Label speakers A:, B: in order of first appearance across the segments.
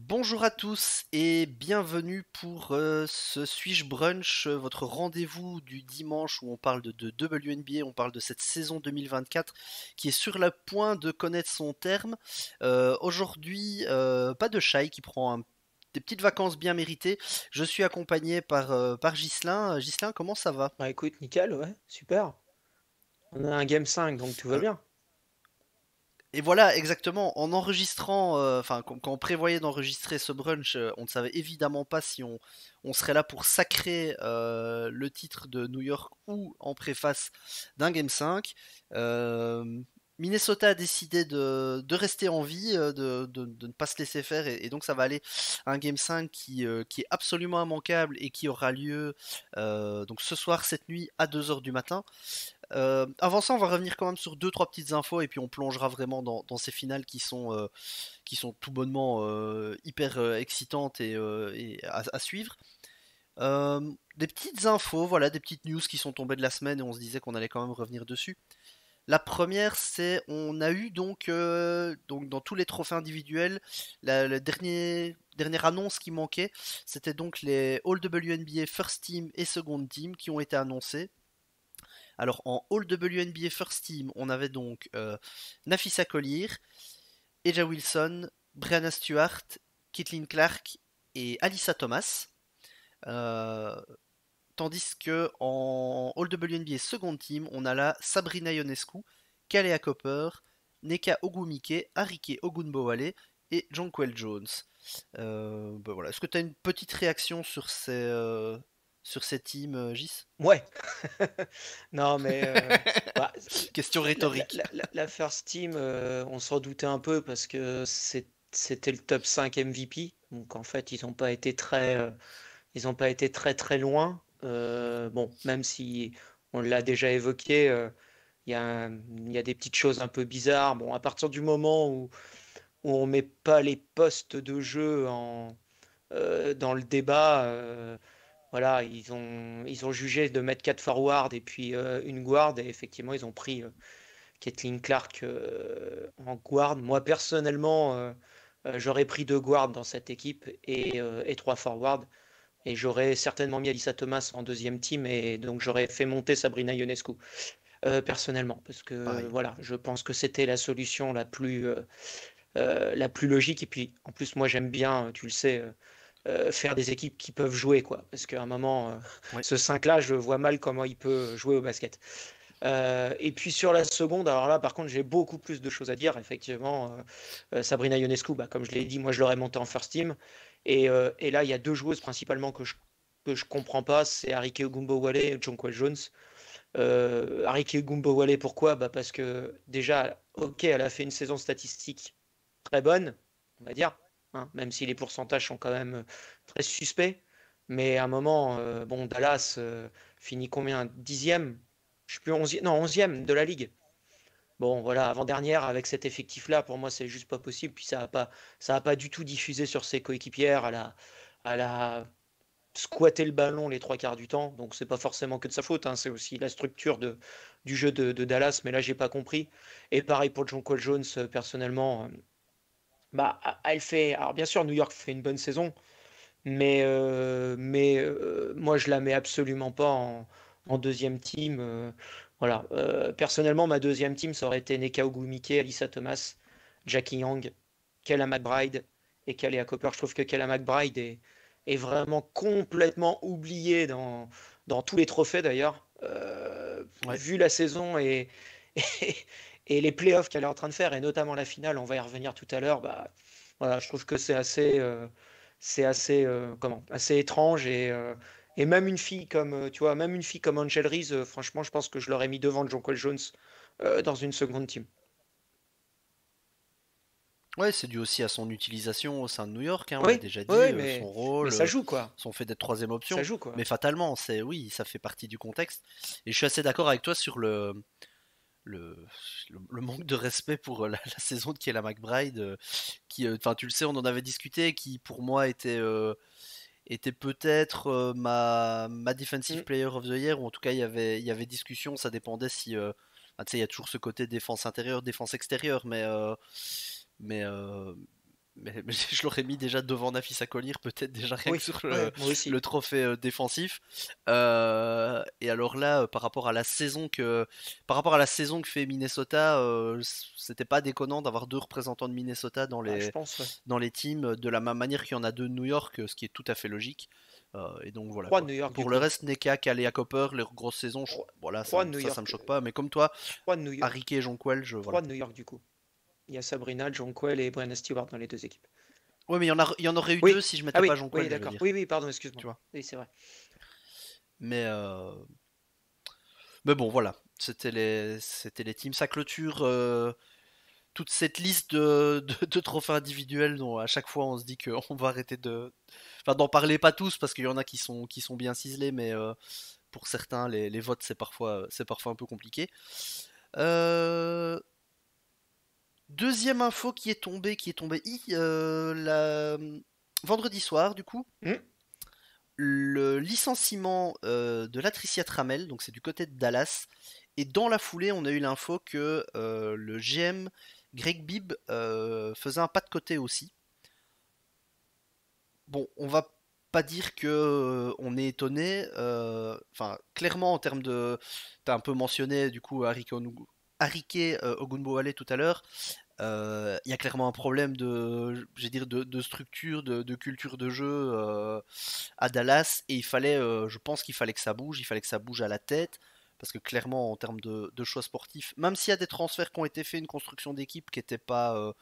A: Bonjour à tous et bienvenue pour ce Suis-je Brunch, votre rendez-vous du dimanche où on parle de WNBA, on parle de cette saison 2024 qui est sur le point de connaître son terme. Aujourd'hui, pas de Shai qui prend des petites vacances bien méritées. Je suis accompagné par Ghislain. Ghislain, comment ça va?
B: Bah écoute, nickel, ouais, super. On a un game 5, donc tout va bien.
A: Et voilà, exactement, en enregistrant, enfin, quand on prévoyait d'enregistrer ce brunch, on ne savait évidemment pas si on serait là pour sacrer le titre de New York ou en préface d'un Game 5. Euh, Minnesota a décidé de rester en vie, de ne pas se laisser faire, et donc ça va aller à un Game 5 qui est absolument immanquable et qui aura lieu donc ce soir, cette nuit, à 2 heures du matin. Avant ça, on va revenir quand même sur deux trois petites infos et puis on plongera vraiment dans ces finales qui sont tout bonnement hyper excitantes et à suivre. Des petites infos, voilà, des petites news qui sont tombées de la semaine et on se disait qu'on allait quand même revenir dessus. La première, c'est on a eu donc dans tous les trophées individuels la dernière annonce qui manquait, c'était donc les All WNBA First Team et Second Team qui ont été annoncés. Alors en All WNBA First Team, on avait donc Nafissa Collier, Eja Wilson, Brianna Stewart, Caitlin Clark et Alyssa Thomas. Euh, Tandis que en All WNBA Second Team, on a là Sabrina Ionescu, Kalea Copper, Neka Ogwumike, Arike Ogunbowale et Jonquel Jones. Ben voilà. Est-ce que tu as une petite réaction sur ces teams, Gis?
B: Ouais. Non, mais bah,
A: Question rhétorique.
B: la first team, on s'en doutait un peu parce que c'était le top 5 MVP. Donc en fait, ils ont pas été très très loin. Bon, même si on l'a déjà évoqué, il y a des petites choses un peu bizarres. Bon, à partir du moment où on met pas les postes de jeu dans le débat. Voilà, ils ont jugé de mettre 4 forwards et puis une guard. Et effectivement, ils ont pris Caitlin Clark en guard. Moi, personnellement, j'aurais pris 2 guards dans cette équipe et 3 forwards. Et j'aurais certainement mis Alyssa Thomas en deuxième team. Et donc, j'aurais fait monter Sabrina Ionescu, personnellement. Parce que,
A: Pareil.
B: voilà, je pense que c'était la solution la plus logique. Et puis, en plus, moi, j'aime bien, tu le sais, faire des équipes qui peuvent jouer, quoi. Parce qu'à un moment,
A: Ouais.
B: ce 5-là, je vois mal comment il peut jouer au basket. Et puis sur la seconde, alors là, par contre, j'ai beaucoup plus de choses à dire. Effectivement, Sabrina Ionescu, bah, comme je l'ai dit, moi, je l'aurais monté en first team. Et là, il y a deux joueuses principalement que je comprends pas, c'est Arike Ogunbowale et Jonquel Jones. Arike Ogunbowale, pourquoi? Bah, parce que déjà, ok, elle a fait une saison statistique très bonne, on va dire, hein, même si les pourcentages sont quand même très suspects. Mais à un moment, bon, Dallas finit combien? Dixième? Je sais plus, onzième, non, onzième de la ligue. Bon, voilà, avant-dernière, avec cet effectif-là, pour moi, c'est juste pas possible. Puis ça a pas du tout diffusé sur ses coéquipières. Elle a squatté le ballon les trois quarts du temps. Donc, c'est pas forcément que de sa faute, hein, c'est aussi la structure du jeu de Dallas. Mais là, j'ai pas compris. Et pareil pour John Cole Jones, personnellement. Bah, elle fait. Alors, bien sûr, New York fait une bonne saison, mais moi, je la mets absolument pas en deuxième team. Voilà. Personnellement, ma deuxième team, ça aurait été Neka Ogwumike, Alyssa Thomas, Jackie Young, Kayla McBride et Kalea Copper. Je trouve que Kayla McBride est vraiment complètement oubliée dans tous les trophées d'ailleurs.
A: Ouais.
B: Vu la saison et, et les playoffs qu'elle est en train de faire, et notamment la finale, on va y revenir tout à l'heure, bah, voilà, je trouve que c'est assez comment, assez étrange et même une fille comme, tu vois, même une fille comme Angel Reese, franchement, je pense que je l'aurais mis devant Jonquel Jones dans une seconde team.
A: Ouais, c'est dû aussi à son utilisation au sein de New York, hein, on l'a
B: Oui,
A: déjà
B: oui,
A: dit,
B: oui,
A: son
B: mais
A: rôle,
B: ça joue quoi.
A: son fait d'être troisième
B: Ça
A: option.
B: joue quoi.
A: Mais fatalement, oui, ça fait partie du contexte. Et je suis assez d'accord avec toi sur le, le manque de respect pour la saison de Kayla McBride, qui, enfin, tu le sais, on en avait discuté, qui pour moi était peut-être ma Defensive
B: Mm.
A: Player of the Year, ou en tout cas il y avait discussion, ça dépendait si. Tu sais, il y a toujours ce côté défense intérieure, défense extérieure, mais mais je l'aurais mis déjà devant Nafisa Collier, peut-être déjà rien que
B: Oui,
A: sur
B: ouais, moi aussi.
A: le trophée défensif. Et alors là, par rapport à la saison que fait Minnesota, c'était pas déconnant d'avoir deux représentants de Minnesota
B: Bah, je pense, ouais.
A: dans les teams, de la même manière qu'il y en a deux de New York, ce qui est tout à fait logique. Et donc voilà
B: 3 de
A: quoi.
B: New York, du
A: Pour le
B: coup.
A: reste, Neka, Kalea Copper, les grosses saisons, voilà,
B: 3 de New
A: ça me
B: York.
A: choque pas. Mais comme toi,
B: 3 de New York.
A: Harry et Jonquel, voilà.
B: 3 de New York, du coup. Il y a Sabrina, Jonquel et Brianna Stewart dans les deux équipes.
A: Ouais, mais il y en aurait eu deux
B: Oui,
A: si je
B: ah
A: mettais
B: oui,
A: pas
B: oui,
A: Jonquel, je veux
B: d'accord.
A: dire.
B: Oui, oui, pardon, excuse-moi.
A: Tu vois.
B: Oui, c'est vrai.
A: Mais, mais bon, voilà. C'était les teams. Ça clôture toute cette liste de trophées individuels dont à chaque fois on se dit qu'on va arrêter enfin, d'en parler, pas tous, parce qu'il y en a qui sont bien ciselés, mais pour certains, les votes, c'est parfois un peu compliqué. Euh, Deuxième info qui est tombée vendredi soir, du coup.
B: Hmm.
A: Le licenciement de Latricia Trammell, donc c'est du côté de Dallas, et dans la foulée, on a eu l'info que le GM Greg Bibb faisait un pas de côté aussi. Bon, on va pas dire que on est étonné. Enfin, clairement en termes de, t'as un peu mentionné du coup Arike Ogunbowale tout à l'heure. Il y a clairement un problème je vais dire de structure, de culture de jeu à Dallas, et je pense qu'il fallait que ça bouge, il fallait que ça bouge à la tête, parce que clairement en termes de choix sportifs, même s'il y a des transferts qui ont été faits, une construction d'équipe qui était pas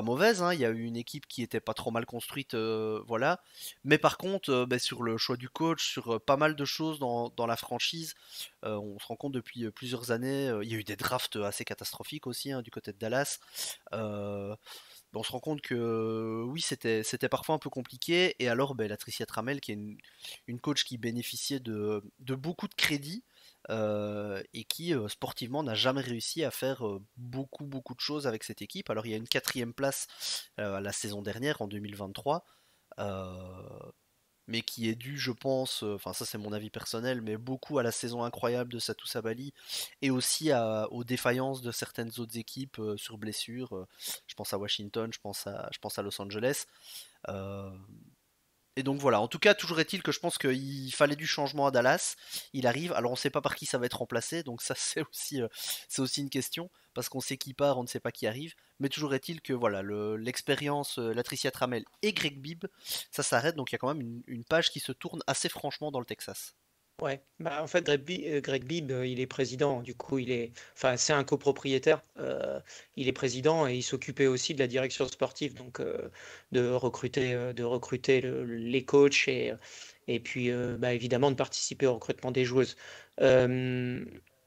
A: mauvaise, hein. Il y a eu une équipe qui était pas trop mal construite, voilà. Mais par contre, sur le choix du coach, sur pas mal de choses dans la franchise, on se rend compte depuis plusieurs années, il y a eu des drafts assez catastrophiques aussi, hein, du côté de Dallas. Euh, on se rend compte que oui, c'était parfois un peu compliqué. Et alors, Latricia Trammell, qui est une coach qui bénéficiait de beaucoup de crédit, et qui sportivement n'a jamais réussi à faire beaucoup de choses avec cette équipe. Alors il y a une quatrième place la saison dernière en 2023, euh, mais qui est dû, je pense, enfin ça c'est mon avis personnel, mais beaucoup à la saison incroyable de Satou Sabali, et aussi aux défaillances de certaines autres équipes sur blessure. Je pense à Washington, je pense à Los Angeles. Euh, et donc voilà, en tout cas, toujours est-il que je pense qu'il fallait du changement à Dallas. Il arrive, alors on ne sait pas par qui ça va être remplacé, donc ça c'est aussi une question, parce qu'on sait qui part, on ne sait pas qui arrive. Mais toujours est-il que voilà, l'expérience Latricia Trammell et Greg Bibb, ça s'arrête, donc il y a quand même une page qui se tourne assez franchement dans le Texas.
B: Ouais, bah, en fait, Greg Bibb, il est président, du coup, enfin, c'est un copropriétaire. Il est président et il s'occupait aussi de la direction sportive, donc de recruter les coachs et puis, bah, évidemment, de participer au recrutement des joueuses. Euh,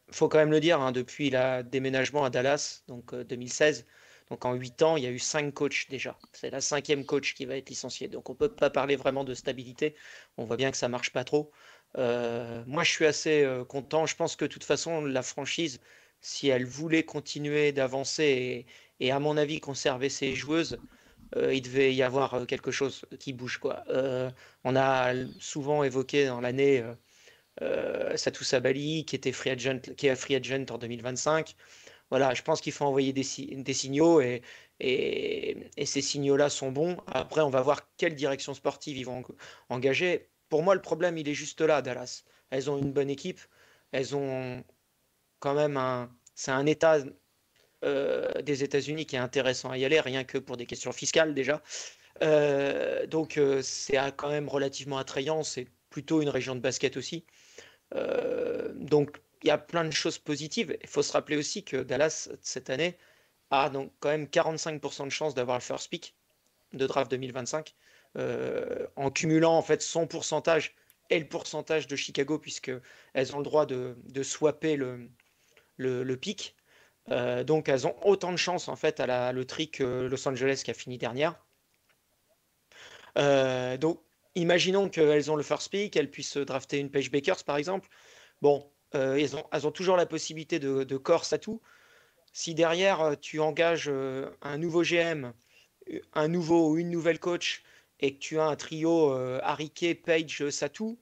B: Faut quand même le dire, hein, depuis le déménagement à Dallas, donc 2016, donc en 8 ans, il y a eu 5 coachs déjà. C'est la cinquième coach qui va être licenciée, donc on peut pas parler vraiment de stabilité. On voit bien que ça marche pas trop. Moi, je suis assez content. Je pense que de toute façon, la franchise, si elle voulait continuer d'avancer et, à mon avis, conserver ses joueuses, il devait y avoir quelque chose qui bouge, quoi. On a souvent évoqué dans l'année Satou Sabali, qui est free agent en 2025. Voilà, je pense qu'il faut envoyer des signaux et ces signaux-là sont bons. Après, on va voir quelle direction sportive ils vont engager. Pour moi, le problème, il est juste là, Dallas. Elles ont une bonne équipe. Elles ont quand même c'est un État des États-Unis qui est intéressant à y aller, rien que pour des questions fiscales déjà. Donc, c'est quand même relativement attrayant. C'est plutôt une région de basket aussi. Donc, il y a plein de choses positives. Il faut se rappeler aussi que Dallas, cette année, a donc quand même 45% de chances d'avoir le first pick de draft 2025, en cumulant en fait son pourcentage et le pourcentage de Chicago, puisque elles ont le droit de swapper le pick. Donc elles ont autant de chances en fait à la loterie que Los Angeles qui a fini dernière. Donc imaginons qu'elles ont le first pick, elles puissent drafter une Paige Bakers par exemple. Bon, elles ont toujours la possibilité de corse à tout. Si derrière tu engages un nouveau GM, un nouveau ou une nouvelle coach et que tu as un trio Harike, Page, Satou,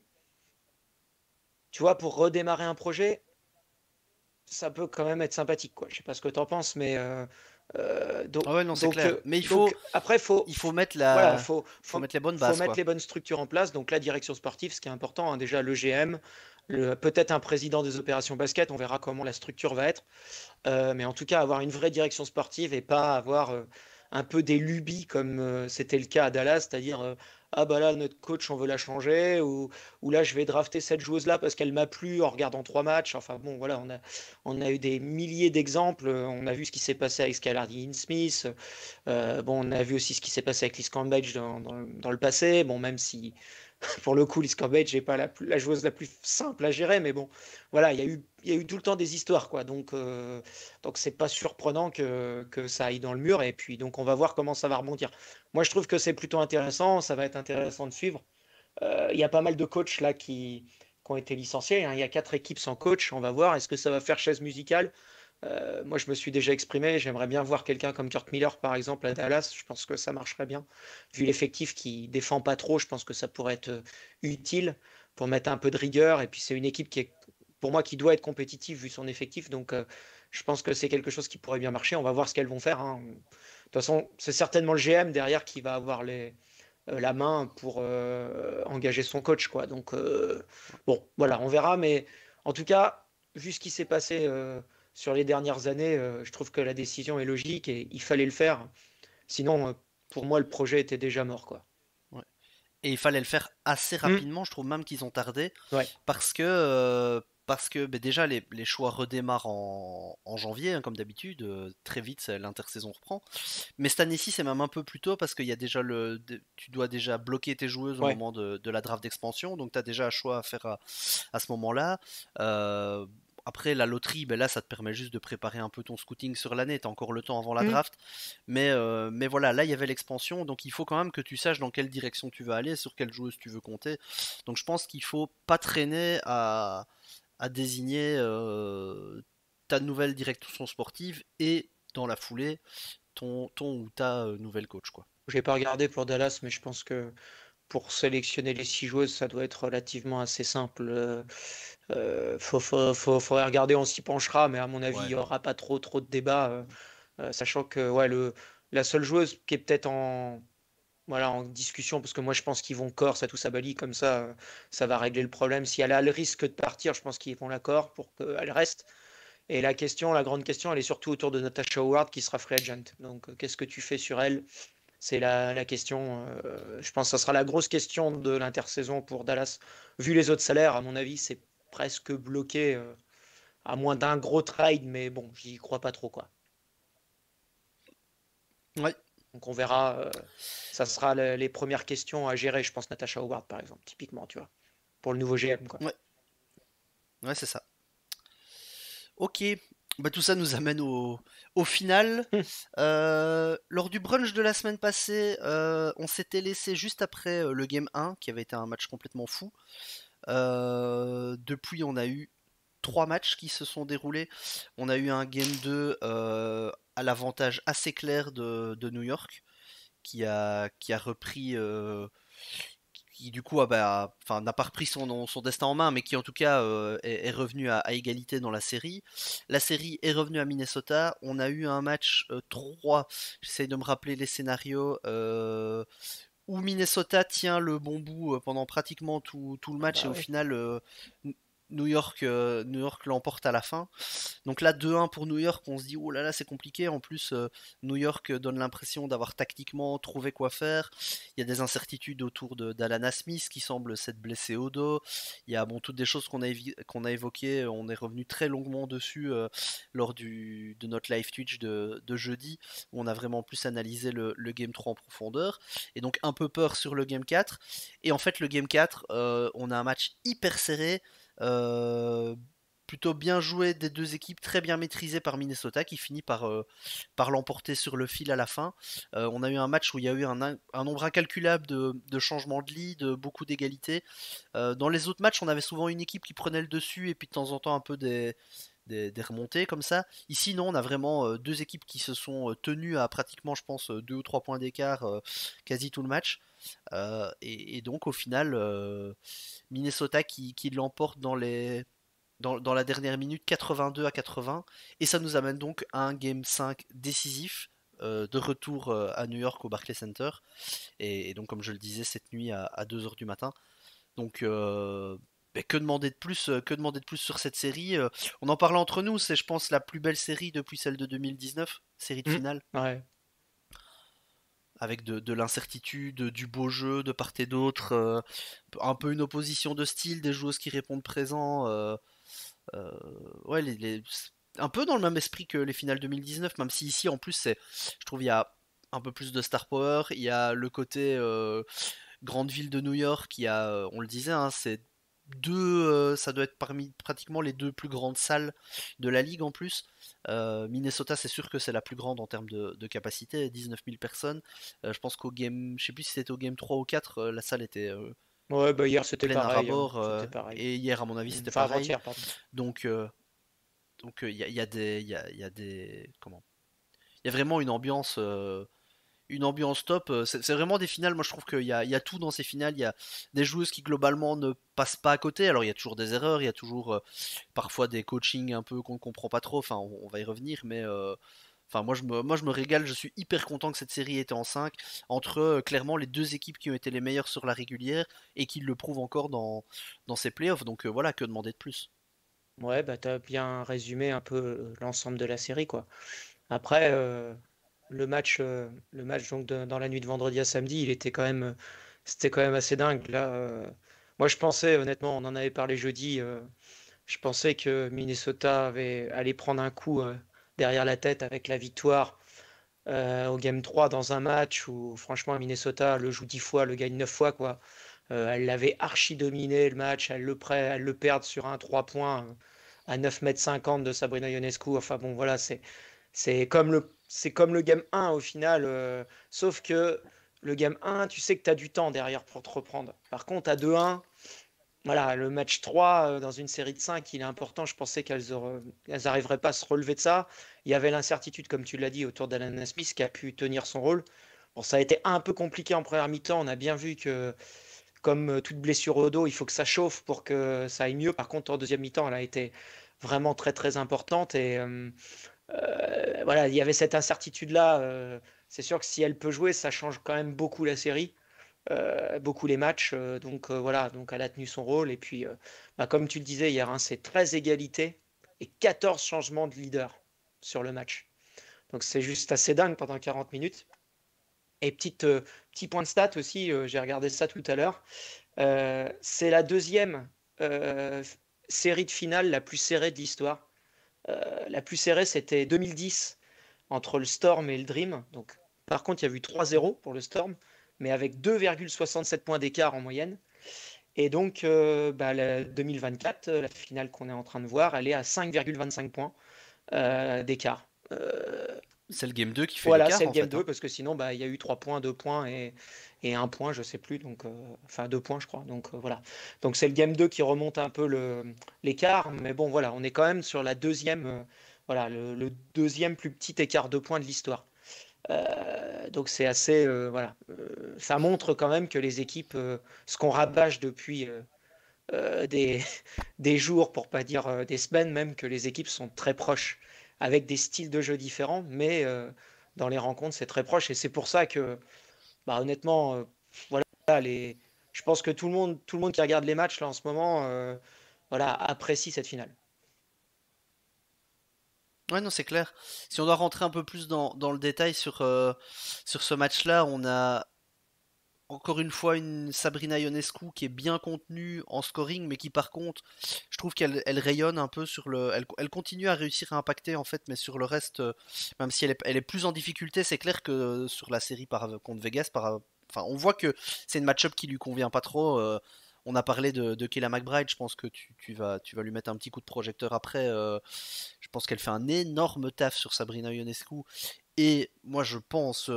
B: tu vois, pour redémarrer un projet, ça peut quand même être sympathique, quoi. Je sais pas ce que tu en penses, mais Donc,
A: Ah ouais, non, c'est
B: donc,
A: clair.
B: euh,
A: Mais
B: donc après,
A: il faut mettre
B: voilà,
A: faut mettre les bonnes
B: faut
A: bases,
B: mettre
A: quoi.
B: les bonnes structures en place. Donc la direction sportive, ce qui est important, hein, déjà le GM, peut-être un président des opérations basket, on verra comment la structure va être. Mais en tout cas, avoir une vraie direction sportive et pas avoir un peu des lubies comme c'était le cas à Dallas, c'est-à-dire ah bah là notre coach on veut la changer ou là je vais drafter cette joueuse là parce qu'elle m'a plu en regardant 3 matchs. Enfin bon voilà, on a eu des milliers d'exemples. On a vu ce qui s'est passé avec Skylar Smith. Bon, on a vu aussi ce qui s'est passé avec Liz Cambage dans le passé. Bon, même si pour le coup, Liz Cambage n'est pas la joueuse la plus simple à gérer, mais bon, voilà, il y a eu tout le temps des histoires, quoi. Donc c'est pas surprenant que ça aille dans le mur. Et puis, donc, on va voir comment ça va rebondir. Moi, je trouve que c'est plutôt intéressant. Ça va être intéressant de suivre. Il y a pas mal de coachs là qui ont été licenciés, hein. Il y a 4 équipes sans coach. On va voir. Est-ce que ça va faire chaise musicale? Moi, je me suis déjà exprimé. J'aimerais bien voir quelqu'un comme Kurt Miller, par exemple, à Dallas. Je pense que ça marcherait bien. Vu l'effectif qui défend pas trop, je pense que ça pourrait être utile pour mettre un peu de rigueur. Et puis, c'est une équipe qui est, pour moi, qui doit être compétitive vu son effectif. Donc, je pense que c'est quelque chose qui pourrait bien marcher. On va voir ce qu'elles vont faire, hein. De toute façon, c'est certainement le GM derrière qui va avoir la main pour engager son coach, quoi. Donc, bon, voilà, on verra. Mais en tout cas, vu ce qui s'est passé sur les dernières années, je trouve que la décision est logique et il fallait le faire. Sinon, pour moi, le projet était déjà mort, quoi.
A: Ouais. Et il fallait le faire assez
B: Hmm,
A: rapidement. Je trouve même qu'ils ont tardé
B: ouais.
A: parce que déjà les choix redémarrent en janvier, hein, comme d'habitude. Très vite, l'intersaison reprend. Mais cette année-ci, c'est même un peu plus tôt parce qu'il y a déjà tu dois déjà bloquer tes joueuses au
B: Ouais.
A: moment de la draft d'expansion. Donc tu as déjà un choix à faire à ce moment-là. Euh, Après, la loterie, ben là, ça te permet juste de préparer un peu ton scouting sur l'année. Tu as encore le temps avant la
B: Hmm.
A: draft. Mais voilà, là, il y avait l'expansion. Donc il faut quand même que tu saches dans quelle direction tu veux aller, sur quelle joueuse tu veux compter. Donc je pense qu'il faut pas traîner à désigner ta nouvelle direction sportive et dans la foulée ton ou ta nouvelle coach, quoi.
B: J'ai pas regardé pour Dallas, mais je pense que pour sélectionner les 6 joueuses, ça doit être relativement assez simple. Faudrait regarder, on s'y penchera, mais à mon avis, il
A: Ouais.
B: n'y aura pas trop de débat, sachant que ouais, la seule joueuse qui est peut-être voilà, en discussion, parce que moi je pense qu'ils vont corps, ça tout Sabali, comme ça va régler le problème. Si elle a le risque de partir, je pense qu'ils vont l'accord pour qu'elle reste. Et la grande question, elle est surtout autour de Natasha Howard qui sera free agent. Donc qu'est-ce que tu fais sur elle? C'est la question. Je pense que ça sera la grosse question de l'intersaison pour Dallas. Vu les autres salaires, à mon avis, c'est presque bloqué, à moins d'un gros trade, mais bon, j'y crois pas trop, quoi.
A: Ouais,
B: Donc on verra. Ça sera les premières questions à gérer, je pense, Natasha Howard, par exemple, typiquement, tu vois, pour le nouveau GM, quoi.
A: ouais, ouais, c'est ça. Ok, bah, tout ça nous amène au final. Lors du brunch de la semaine passée, on s'était laissé juste après le Game 1, qui avait été un match complètement fou. Depuis, on a eu 3 matchs qui se sont déroulés. On a eu un Game 2 à l'avantage assez clair de New York, qui a repris, qui du coup enfin, n'a pas repris son destin en main, mais qui en tout cas est revenu à égalité dans la série. La série est revenue à Minnesota. On a eu un match 3, j'essaye de me rappeler les scénarios, où Minnesota tient le bon bout pendant pratiquement tout le
B: Ah
A: match et
B: bah
A: au
B: ouais.
A: final New York l'emporte à la fin. Donc là 2-1 pour New York, on se dit oh là là c'est compliqué. En plus New York donne l'impression d'avoir tactiquement trouvé quoi faire. Il y a des incertitudes autour d'Alana Smith qui semble s'être blessée au dos. Il y a bon toutes des choses qu'on a évoquées. On est revenu très longuement dessus lors de notre live Twitch de jeudi où on a vraiment plus analysé le Game 3 en profondeur. Et donc un peu peur sur le Game 4. Et en fait le Game 4, on a un match hyper serré. Euh, Plutôt bien joué des deux équipes, très bien maîtrisé par Minnesota qui finit par l'emporter sur le fil à la fin. On a eu un match où il y a eu un nombre incalculable de changements de lead, beaucoup d'égalité. Dans les autres matchs, on avait souvent une équipe qui prenait le dessus et puis de temps en temps un peu des remontées comme ça. Ici, non, on a vraiment deux équipes qui se sont tenues à pratiquement, je pense, 2 ou 3 points d'écart quasi tout le match. Et donc, au final, Minnesota qui l'emporte dans la dernière minute, 82-80, et ça nous amène donc à un Game 5 décisif, de retour à New York au Barclays Center, et donc comme je le disais, cette nuit à 2 heures du matin. Donc que demander de plus sur cette série, on en parlait entre nous, c'est je pense la plus belle série depuis celle de 2019, série de
B: Mm.
A: finale,
B: Ouais.
A: avec de l'incertitude, du beau jeu de part et d'autre, un peu une opposition de style, des joueuses qui répondent présents. Euh, ouais, un peu dans le même esprit que les finales 2019, même si ici en plus je trouve il y a un peu plus de star power, il y a le côté grande ville de New York, il y a, on le disait, hein, c'est ça doit être parmi pratiquement les deux plus grandes salles de la ligue en plus. Minnesota, c'est sûr que c'est la plus grande en termes de capacité, 19 000 personnes. Je pense qu'au game, je sais plus si c'était au game 3 ou 4, la salle était
B: Ouais, bah hier c'était
A: pleine à
B: pareil, hein.
A: rabord,
B: C'était pareil.
A: et hier, à mon avis, c'était
B: Enfin
A: pareil.
B: avant-hier, pardon.
A: Donc, il y a des, il y a des, comment? Il y a vraiment une ambiance top. C'est vraiment des finales. Moi, je trouve il y a tout dans ces finales. Il y a des joueuses qui globalement ne passent pas à côté. Alors, il y a toujours des erreurs, il y a toujours parfois des coachings un peu qu'on ne comprend pas trop. Enfin, on va y revenir, mais enfin, moi, je me régale. Je suis hyper content que cette série était en 5 entre clairement les deux équipes qui ont été les meilleures sur la régulière et qui le prouvent encore dans ces playoffs. Donc voilà, que demander de plus?
B: Ouais, bah t'as bien résumé un peu l'ensemble de la série, quoi. Après, le match donc dans la nuit de vendredi à samedi, c'était quand même assez dingue. Là, moi je pensais, honnêtement, on en avait parlé jeudi, je pensais que Minnesota allait prendre un coup derrière la tête avec la victoire au Game 3 dans un match où franchement Minnesota le joue 10 fois, le gagne 9 fois quoi. Elle l'avait archi dominé le match, elle le perd sur un 3 points à 9,50 m de Sabrina Ionescu. Enfin bon voilà, c'est comme le Game 1 au final, sauf que le Game 1, tu sais que tu as du temps derrière pour te reprendre. Par contre, à 2-1, voilà, le match 3 dans une série de 5 il est important. Je pensais elles n'arriveraient pas à se relever de ça. Il y avait l'incertitude, comme tu l'as dit, autour d'Alana Smith qui a pu tenir son rôle. Bon, ça a été un peu compliqué en première mi-temps. On a bien vu que, comme toute blessure au dos, il faut que ça chauffe pour que ça aille mieux. Par contre, en deuxième mi-temps, elle a été vraiment très très importante. Et voilà, il y avait cette incertitude-là. C'est sûr que si elle peut jouer, ça change quand même beaucoup la série beaucoup les matchs. Donc voilà, donc elle a tenu son rôle. Et puis, bah, comme tu le disais hier, hein, c'est 13 égalités et 14 changements de leader sur le match. Donc c'est juste assez dingue pendant 40 minutes. Et petit point de stat aussi, j'ai regardé ça tout à l'heure. C'est la deuxième euh, série de finale la plus serrée de l'histoire. La plus serrée, c'était 2010 entre le Storm et le Dream. Donc, par contre, il y a eu 3-0 pour le Storm, mais avec 2,67 points d'écart en moyenne. Et donc, bah, la 2024, la finale qu'on est en train de voir, elle est à 5,25 points d'écart.
A: C'est le game 2 qui fait
B: Voilà, c'est
A: l'écart
B: le
A: en
B: game
A: fait,
B: 2
A: hein.
B: parce que sinon, bah, il y a eu 3 points, 2 points et 1 point, je sais plus. Donc, enfin, 2 points, je crois. Donc, voilà. Donc, c'est le game 2 qui remonte un peu l'écart. Mais bon, voilà, on est quand même sur la deuxième, voilà, le deuxième plus petit écart de points de l'histoire. Donc, c'est assez, voilà. Ça montre quand même que les équipes, ce qu'on rabâche depuis des, des jours, pour pas dire des semaines même, que les équipes sont très proches, avec des styles de jeu différents, mais dans les rencontres, c'est très proche. Et c'est pour ça que, bah, honnêtement, voilà, je pense que tout le monde qui regarde les matchs là en ce moment, voilà, apprécie cette finale.
A: Ouais, non, c'est clair. Si on doit rentrer un peu plus dans le détail sur ce match-là, on a encore une fois une Sabrina Ionescu qui est bien contenue en scoring, mais qui par contre, je trouve elle rayonne un peu elle continue à réussir à impacter en fait, mais sur le reste, même si elle est plus en difficulté, c'est clair que sur la série contre Vegas, enfin, on voit que c'est une match-up qui lui convient pas trop. On a parlé de Kayla McBride, je pense que tu vas lui mettre un petit coup de projecteur après. Je pense qu'elle fait un énorme taf sur Sabrina Ionescu. Et moi, je pense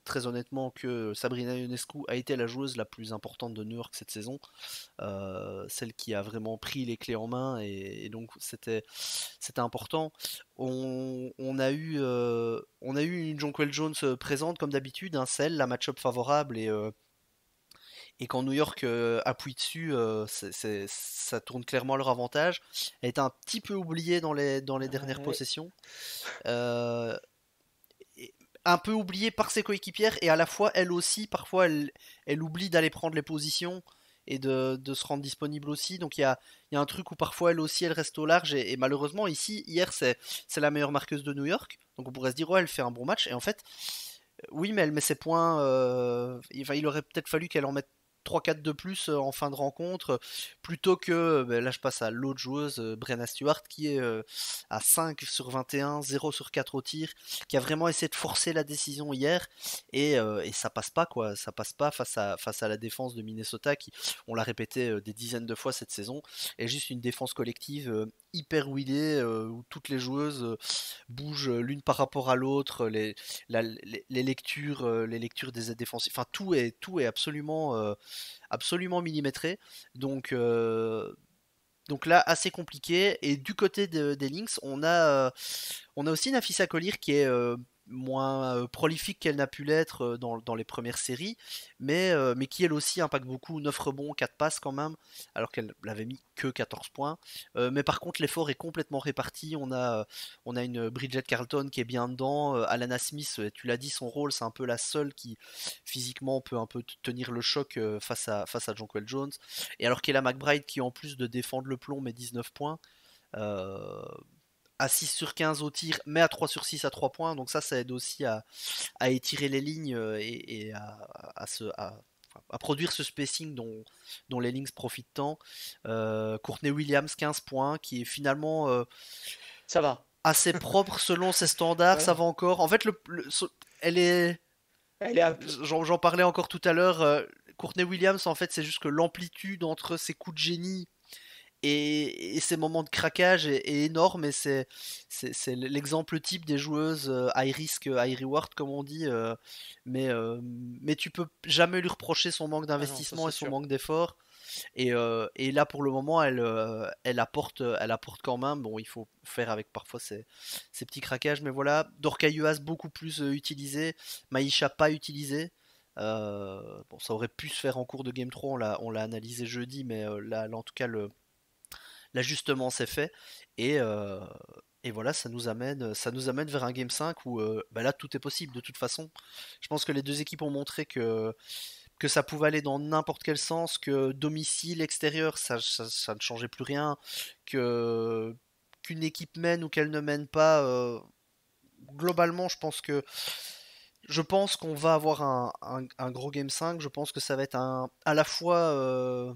A: très honnêtement que Sabrina Ionescu a été la joueuse la plus importante de New York cette saison, celle qui a vraiment pris les clés en main, et donc c'était important. On a eu une Jonquel Jones présente comme d'habitude, hein, celle, la match-up favorable, Et quand New York appuie dessus, ça tourne clairement à leur avantage. Elle est un petit peu oubliée dans les dernières
B: Ouais.
A: possessions. Euh, et- un peu oubliée par ses coéquipières et à la fois elle aussi, parfois elle oublie d'aller prendre les positions et de se rendre disponible aussi. Donc il y a un truc où parfois elle aussi elle reste au large et malheureusement ici, hier c'est la meilleure marqueuse de New York. Donc on pourrait se dire ouais elle fait un bon match et en fait oui, mais elle met ses points. Enfin, il aurait peut-être fallu qu'elle en mette 3-4 de plus en fin de rencontre, plutôt que. Ben là, je passe à l'autre joueuse, Brenna Stewart, qui est à 5 sur 21, 0 sur 4 au tir, qui a vraiment essayé de forcer la décision hier, et ça passe pas, quoi. Ça passe pas face à la défense de Minnesota, qui, on l'a répété des dizaines de fois cette saison, est juste une défense collective hyper huilée, où toutes les joueuses bougent l'une par rapport à l'autre, les lectures des aides défensives, enfin tout est absolument millimétré. Donc là, assez compliqué. Et du côté des Lynx, on a aussi Nafissa Collier qui est moins prolifique qu'elle n'a pu l'être dans les premières séries, mais qui elle aussi impacte beaucoup, 9 rebonds, 4 passes quand même, alors qu'elle n'avait mis que 14 points. Mais par contre, l'effort est complètement réparti. On a une Bridget Carlton qui est bien dedans. Alana Smith, tu l'as dit, son rôle, c'est un peu la seule qui physiquement peut un peu tenir le choc face à Jonquel Jones. Et alors Kayla McBride qui en plus de défendre le plomb met 19 points. Euh, à 6 sur 15 au tir, mais à 3 sur 6 à 3 points. Donc ça aide aussi à étirer les lignes et à produire ce spacing dont les Lynx profitent tant. Courtney Williams, 15 points, qui est finalement
B: Ça va.
A: assez propre selon ses standards, ça
B: Ouais.
A: va encore. En fait, elle est.
B: Elle est un peu-
A: J'en parlais encore tout à l'heure. Courtney Williams, en fait, c'est juste que l'amplitude entre ses coups de génie et ces moments de craquage est énorme et c'est l'exemple type des joueuses high risk, high reward comme on dit, mais tu peux jamais lui reprocher son manque
B: Ah non, ça
A: d'investissement
B: c'est
A: et son
B: sûr.
A: manque d'effort et là pour le moment elle apporte quand même. Bon, il faut faire avec parfois ces petits craquages, mais voilà. Dorka Yuas beaucoup plus utilisé, Maïcha pas utilisé. Bon, ça aurait pu se faire en cours de Game 3, on l'a analysé jeudi, mais là, en tout cas, l'ajustement s'est fait et voilà, ça nous amène vers un game 5 où bah là tout est possible de toute façon. Je pense que les deux équipes ont montré que ça pouvait aller dans n'importe quel sens, que domicile, extérieur, ça ne changeait plus rien, que qu'une équipe mène ou qu'elle ne mène pas. Globalement, je pense qu'on va avoir un gros game 5. Je pense que ça va être à la fois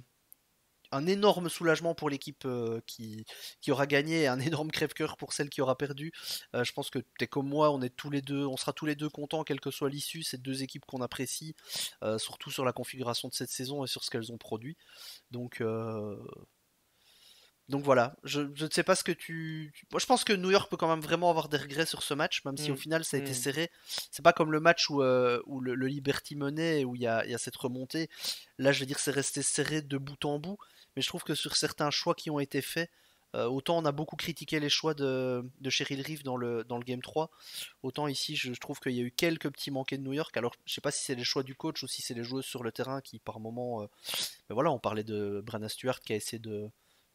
A: un énorme soulagement pour l'équipe qui aura gagné et un énorme crève-cœur pour celle qui aura perdu. Je pense que t'es comme moi, on sera tous les deux contents quelle que soit l'issue. C'est deux équipes qu'on apprécie, surtout sur la configuration de cette saison et sur ce qu'elles ont produit. Donc, euh, donc voilà, je ne sais pas ce que Moi je pense que New York peut quand même vraiment avoir des regrets sur ce match, même si au
B: Hmm,
A: final ça a été
B: hmm.
A: serré. C'est pas comme le match où le Liberty menait, où il y a cette remontée. Là je veux dire c'est resté serré de bout en bout, mais je trouve que sur certains choix qui ont été faits, autant on a beaucoup critiqué les choix de Cheryl Reeve dans le Game 3, autant ici je trouve qu'il y a eu quelques petits manqués de New York. Alors je sais pas si c'est les choix du coach ou si c'est les joueuses sur le terrain qui par moment... ben voilà, on parlait de Brenna Stewart qui a essayé de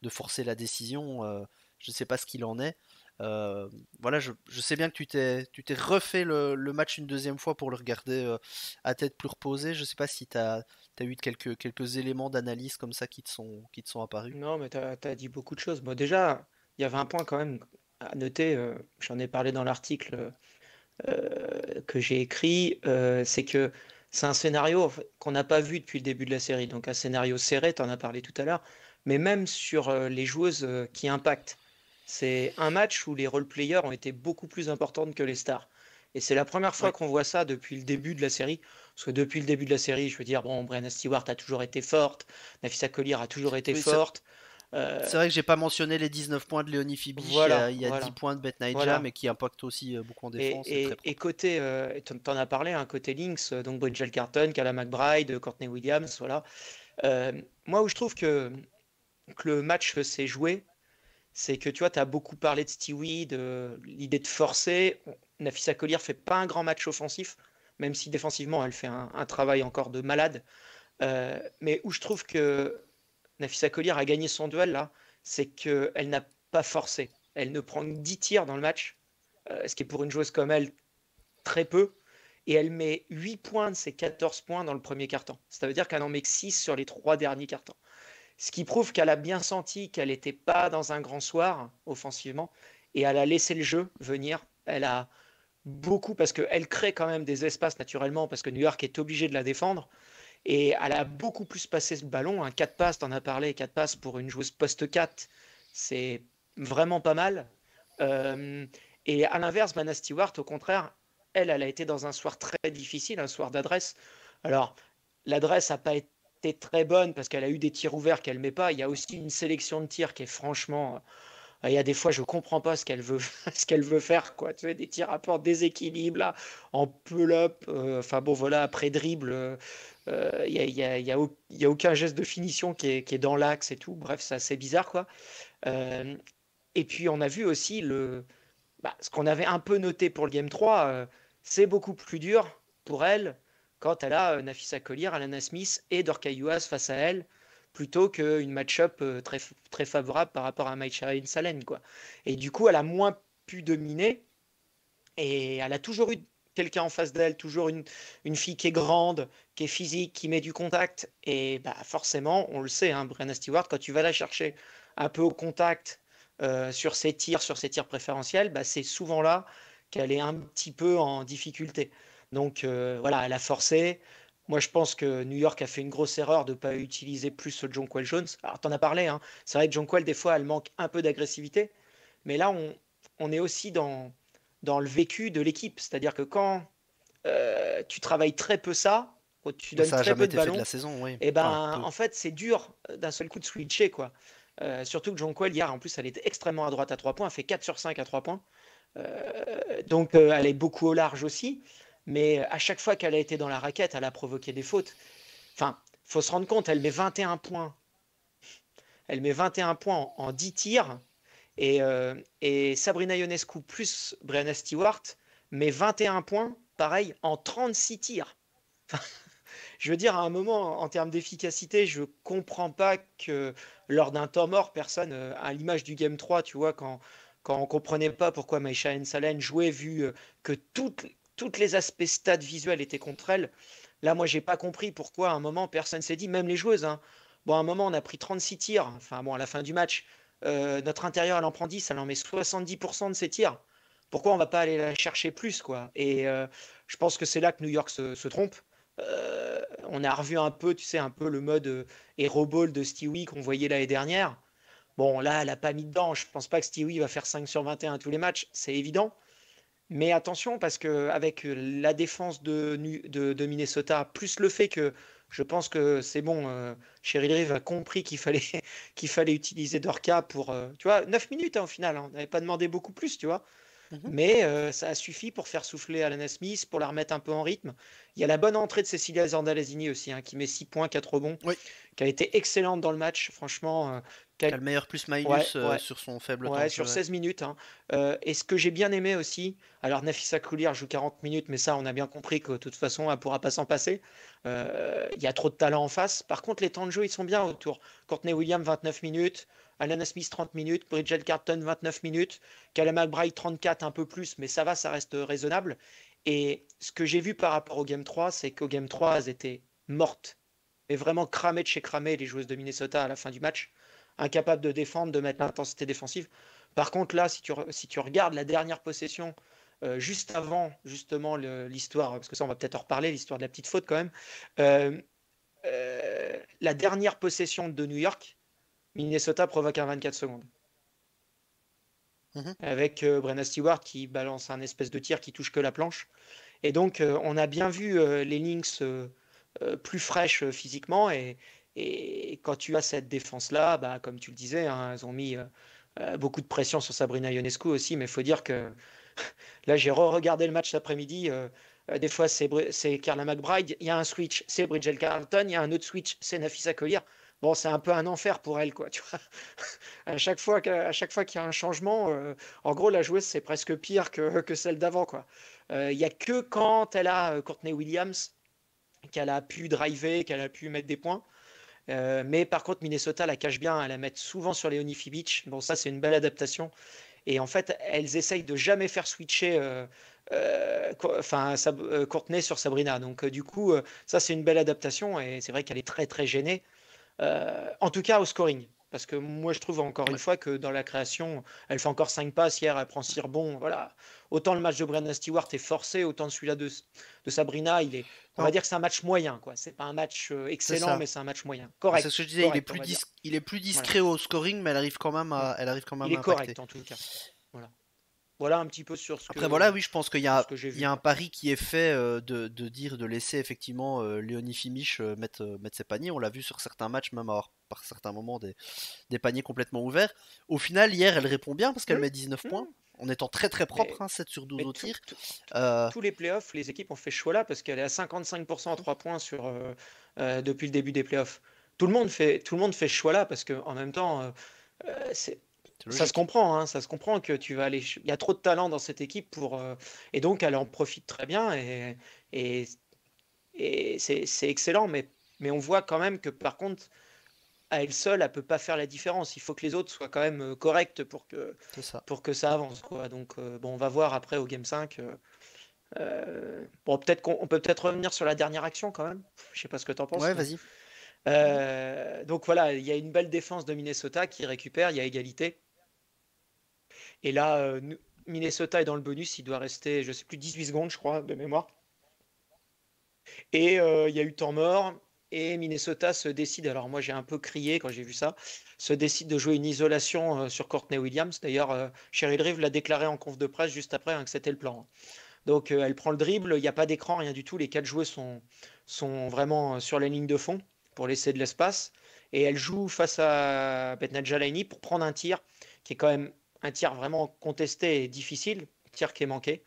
A: forcer la décision. Je ne sais pas ce qu'il en est. Voilà, je sais bien que tu t'es refait le match une deuxième fois pour le regarder à tête plus reposée. Je ne sais pas si tu as eu quelques éléments d'analyse comme ça qui te sont apparus.
B: Non, mais t'as dit beaucoup de choses. Bon, déjà, il y avait un point quand même à noter, j'en ai parlé dans l'article que j'ai écrit, c'est que c'est un scénario en fait, qu'on n'a pas vu depuis le début de la série. Donc un scénario serré, tu en as parlé tout à l'heure, mais même sur les joueuses qui impactent. C'est un match où les role-players ont été beaucoup plus importantes que les stars. Et c'est la première fois
A: Oui,
B: qu'on voit ça depuis le début de la série. Parce que depuis le début de la série, je veux dire, bon, Brenna Stewart a toujours été forte, Nafisa Collier a toujours été
A: oui c'est
B: forte. Euh,
A: c'est vrai que j'ai pas mentionné les 19 points de Léonie Fibiche, il y a,
B: voilà,
A: il y a 10
B: voilà,
A: points de Bet Naija,
B: voilà.
A: mais qui impactent aussi beaucoup en
B: Et,
A: défense, c'est très
B: et
A: propre.
B: côté, t'en as parlé, hein, côté Lynx, donc Bridget Carton, Kala McBride, Courtney Williams, voilà. Moi, où je trouve que le match s'est joué, c'est que tu vois, tu as beaucoup parlé de Stewie, de l'idée de forcer. Nafissa Collier fait pas un grand match offensif, même si défensivement, elle fait un travail encore de malade. Mais où je trouve que Nafisa Collier a gagné son duel là, c'est qu'elle n'a pas forcé. Elle ne prend que 10 tirs dans le match, ce qui est pour une joueuse comme elle très peu. Et elle met 8 points de ses 14 points dans le premier quart-temps. Ça veut dire qu'elle en met que 6 sur les 3 derniers quart-temps. Ce qui prouve qu'elle a bien senti qu'elle n'était pas dans un grand soir offensivement. Et elle a laissé le jeu venir. Elle a beaucoup, parce qu'elle crée quand même des espaces naturellement, parce que New York est obligé de la défendre. Et elle a beaucoup plus passé ce ballon. Un 4 passes, t'en as parlé, 4 passes pour une joueuse poste 4, c'est vraiment pas mal. Euh, et à l'inverse, Mana Stewart, au contraire, elle a été dans un soir très difficile, un soir d'adresse. Alors, l'adresse n'a pas été très bonne parce qu'elle a eu des tirs ouverts qu'elle ne met pas. Il y a aussi une sélection de tirs qui est franchement. Il y a des fois, je ne comprends pas ce qu'elle veut, ce qu'elle veut faire, quoi. Tu sais, des tirs à port déséquilibre, là, en pull-up. Enfin bon, voilà, après dribble. Il y a aucun geste de finition qui est dans l'axe et tout. Bref, c'est assez bizarre, quoi. Euh, et puis, on a vu aussi ce qu'on avait un peu noté pour le Game 3. C'est beaucoup plus dur pour elle quand elle a Nafisa Collier, Alana Smith et Dorka Yuas face à elle, plutôt qu'une match-up très, très favorable par rapport à Maïcha Salen, quoi. Et du coup, elle a moins pu dominer. Et elle a toujours eu quelqu'un en face d'elle, toujours une fille qui est grande, qui est physique, qui met du contact. Et bah, forcément, on le sait, hein, Brenna Stewart, quand tu vas la chercher un peu au contact sur ses tirs préférentiels, bah, c'est souvent là qu'elle est un petit peu en difficulté. Donc voilà, elle a forcé. Moi, je pense que New York a fait une grosse erreur de ne pas utiliser plus Jonquel Jones. Alors, tu en as parlé, hein. C'est vrai que Jonquel, des fois, elle manque un peu d'agressivité. Mais là, on est aussi dans le vécu de l'équipe. C'est-à-dire que quand tu travailles très peu ça, quand tu donnes
A: Ça a
B: très
A: jamais
B: peu de
A: été fait de
B: ballons,
A: la saison, oui.
B: et
A: Enfin,
B: ben
A: peu.
B: en fait c'est dur d'un seul coup de switcher quoi. Surtout que Jonquel hier en plus elle était extrêmement à droite à 3 points, elle fait 4 sur 5 à 3 points. Donc elle est beaucoup au large aussi, mais à chaque fois qu'elle a été dans la raquette, elle a provoqué des fautes. Enfin, faut se rendre compte, elle met 21 points. Elle met 21 points en 10 tirs et Sabrina Ionescu plus Breanna Stewart met 21 points, pareil, en 36 tirs. Je veux dire, à un moment, en termes d'efficacité, je comprends pas que lors d'un temps mort, personne, à l'image du Game 3, tu vois, quand on comprenait pas pourquoi Maïcha Salen jouait, vu que toutes les aspects stats visuels étaient contre elle. Là, moi, j'ai pas compris pourquoi à un moment, personne s'est dit, même les joueuses, hein. Bon, à un moment, on a pris 36 tirs, enfin bon, à la fin du match, notre intérieur, elle en prend 10, elle en met 70% de ses tirs. Pourquoi on va pas aller la chercher plus, quoi? Et je pense que c'est là que New York se trompe. On a revu un peu, tu sais, un peu le mode Hero Ball de Stewie qu'on voyait l'année dernière. Bon, là, elle n'a pas mis dedans. Je pense pas que Stewie va faire 5 sur 21 à tous les matchs, c'est évident. Mais attention, parce que avec la défense de Minnesota, plus le fait que je pense que c'est bon, Cheryl Reeve a compris qu'il fallait, qu'il fallait utiliser Dorka pour, tu vois, 9 minutes hein, au final. Hein. On n'avait pas demandé beaucoup plus, tu vois.
A: Mhm.
B: Mais ça a suffi pour faire souffler Alana Smith, pour la remettre un peu en rythme. Il y a la bonne entrée de Cecilia Zandalesini aussi, hein, qui met 6 points, 4 rebonds,
A: Oui,
B: qui a été excellente dans le match, franchement.
A: qui a le meilleur
B: Ouais,
A: plus-minus
B: ouais,
A: sur son faible temps
B: ouais,
A: de jeu.
B: sur
A: Ouais.
B: 16 minutes. Hein. Et ce que j'ai bien aimé aussi, alors Nafissa Coulier joue 40 minutes, mais ça, on a bien compris que de toute façon, elle ne pourra pas s'en passer. Il y a trop de talent en face. Par contre, les temps de jeu, ils sont bien autour. Courtney Williams, 29 minutes. Alana Smith, 30 minutes. Bridget Carton, 29 minutes. Callum McBride, 34, un peu plus, mais ça va, ça reste raisonnable. Et ce que j'ai vu par rapport au Game 3, c'est qu'au Game 3, elles étaient mortes. Mais vraiment cramées de chez cramées, les joueuses de Minnesota à la fin du match. Incapables de défendre, de mettre l'intensité défensive. Par contre, là, si tu regardes la dernière possession, juste avant justement l'histoire, parce que ça, on va peut-être en reparler, l'histoire de la petite faute quand même. euh, la dernière possession de New York, Minnesota provoque un 24 secondes.
A: Mhm.
B: Avec Brenna Stewart qui balance un espèce de tir qui touche que la planche. Et donc, on a bien vu les Lynx plus fraîches physiquement. Et quand tu as cette défense-là, bah, comme tu le disais, hein, elles ont mis beaucoup de pression sur Sabrina Ionescu aussi. Mais il faut dire que là, j'ai re-regardé le match cet après-midi. Des fois, c'est Carla McBride. Il y a un switch, c'est Bridget Carlton. Il y a un autre switch, c'est Nafisa Collier. Bon, c'est un peu un enfer pour elle, quoi. Tu vois à chaque fois qu'il y a un changement, en gros, la joueuse, c'est presque pire que celle d'avant, quoi. Il y a que quand elle a Courtney Williams qu'elle a pu driver, qu'elle a pu mettre des points. Mais par contre, Minnesota la cache bien, elle la met souvent sur Leonie Beach. Bon, ça, c'est une belle adaptation. Et en fait, elles essayent de jamais faire switcher Courtney sur Sabrina. Donc, du coup, ça, c'est une belle adaptation. Et c'est vrai qu'elle est très, très gênée. En tout cas, au scoring. Parce que moi, je trouve encore une
A: Ouais.
B: fois que dans la création, elle fait encore 5 passes. Hier, elle prend 6 rebonds. Voilà. Autant le match de Brenna Stewart est forcé, autant celui-là de Sabrina, on va
A: Non,
B: dire que c'est un match moyen, quoi. C'est pas un match
A: c'est
B: excellent,
A: ça.
B: mais c'est un match moyen.
A: C'est ce que
B: Correct.
A: je disais,
B: Correct, on va dire.
A: il est plus
B: Voilà.
A: discret au scoring, mais
B: Mm.
A: elle arrive quand
B: Il
A: même
B: est
A: à impacter.
B: correct, en tout cas. Voilà. Voilà un petit peu sur
A: Après voilà, oui, je pense
B: sur ce que j'ai
A: il y
B: vu,
A: a un
B: quoi.
A: pari qui est fait de laisser effectivement Léonie Fimich mettre ses paniers. On l'a vu sur certains matchs, même avoir par certains moments des paniers complètement ouverts. Au final, hier, elle répond bien parce qu'elle
B: Mm.
A: met 19 points,
B: Mm.
A: en étant très très propre,
B: Mais,
A: hein, 7 sur 12
B: mais
A: au tir.
B: tout-
A: Euh,
B: tous les playoffs, les équipes ont fait ce choix-là parce qu'elle est à 55% à 3 points depuis le début des playoffs. Tout le monde fait ce choix-là parce que en même temps, c'est
A: c'est
B: ça se
A: logique.
B: comprend, hein, ça se comprend que tu vas aller. Il y a trop de talent dans cette équipe et donc elle en profite très bien et, et c'est excellent, mais on voit quand même que par contre, à elle seule, elle peut pas faire la différence. Il faut que les autres soient quand même corrects
A: C'est ça.
B: pour que ça avance, quoi. Donc bon, on va voir après au Game 5. Bon, peut-être qu'on peut peut-être revenir sur la dernière action quand même. Je sais pas ce que tu en
A: Ouais,
B: penses, mais
A: vas-y.
B: donc voilà, il y a une belle défense de Minnesota qui récupère, il y a égalité. Et là, Minnesota est dans le bonus, il doit rester, je sais plus, 18 secondes, je crois, de mémoire. Et il y a eu temps mort. Et Minnesota se décide, alors moi j'ai un peu crié quand j'ai vu ça, se décide de jouer une isolation sur Courtney Williams. D'ailleurs, Cheryl Reeve l'a déclaré en conf de presse juste après hein, que c'était le plan. Donc elle prend le dribble, il n'y a pas d'écran, rien du tout. Les quatre joueurs sont vraiment sur la ligne de fond pour laisser de l'espace. Et elle joue face à Betnat Jalani pour prendre un tir qui est quand même un tir vraiment contesté et difficile, tir qui est manqué.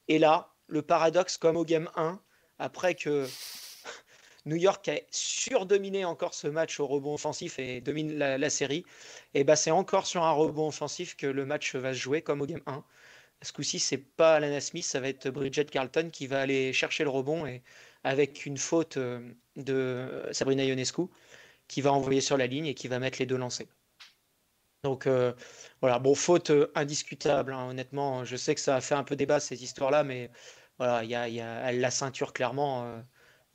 B: Et là, le paradoxe comme au game 1, après que New York a surdominé encore ce match au rebond offensif et domine la série, et ben c'est encore sur un rebond offensif que le match va se jouer comme au game 1. Ce coup-ci, c'est pas Alana Smith, ça va être Bridget Carlton qui va aller chercher le rebond et avec une faute de Sabrina Ionescu qui va envoyer sur la ligne et qui va mettre les deux lancers. Donc voilà, bon, faute indiscutable, hein, honnêtement. Je sais que ça a fait un peu débat ces histoires-là, mais voilà, elle la ceinture clairement.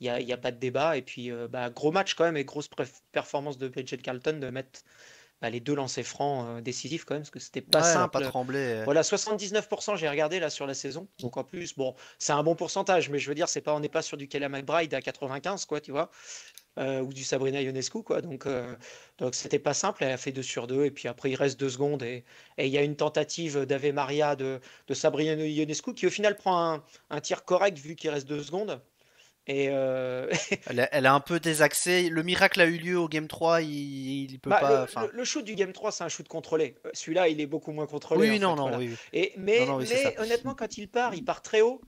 B: Il y a pas de débat. Et puis, bah, gros match quand même et grosse performance de Bridget Carlton de mettre bah, les deux lancers francs décisifs quand même, parce que c'était pas
A: Ouais, elle a pas
B: simple.
A: tremblé.
B: Voilà, 79%, j'ai regardé là sur la saison. Donc en plus, bon, c'est un bon pourcentage, mais je veux dire, on n'est pas sur du Kayla McBride à 95, quoi, tu vois, ou du Sabrina Ionescu, quoi. Donc c'était pas simple. Elle a fait 2 sur 2, et puis après, il reste 2 secondes, et il y a une tentative d'Ave Maria de Sabrina Ionescu qui au final prend un tir correct vu qu'il reste 2 secondes. Et
A: Elle est un peu désaxée. Le miracle a eu lieu au Game 3, il peut
B: bah,
A: pas. Enfin.
B: le shoot du Game 3, c'est un shoot contrôlé. Celui-là, il est beaucoup moins contrôlé,
A: Oui,
B: en
A: oui, non,
B: fait.
A: non,
B: Voilà.
A: oui, oui.
B: Et,
A: Non, non, oui, c'est ça.
B: mais honnêtement, quand il part très haut.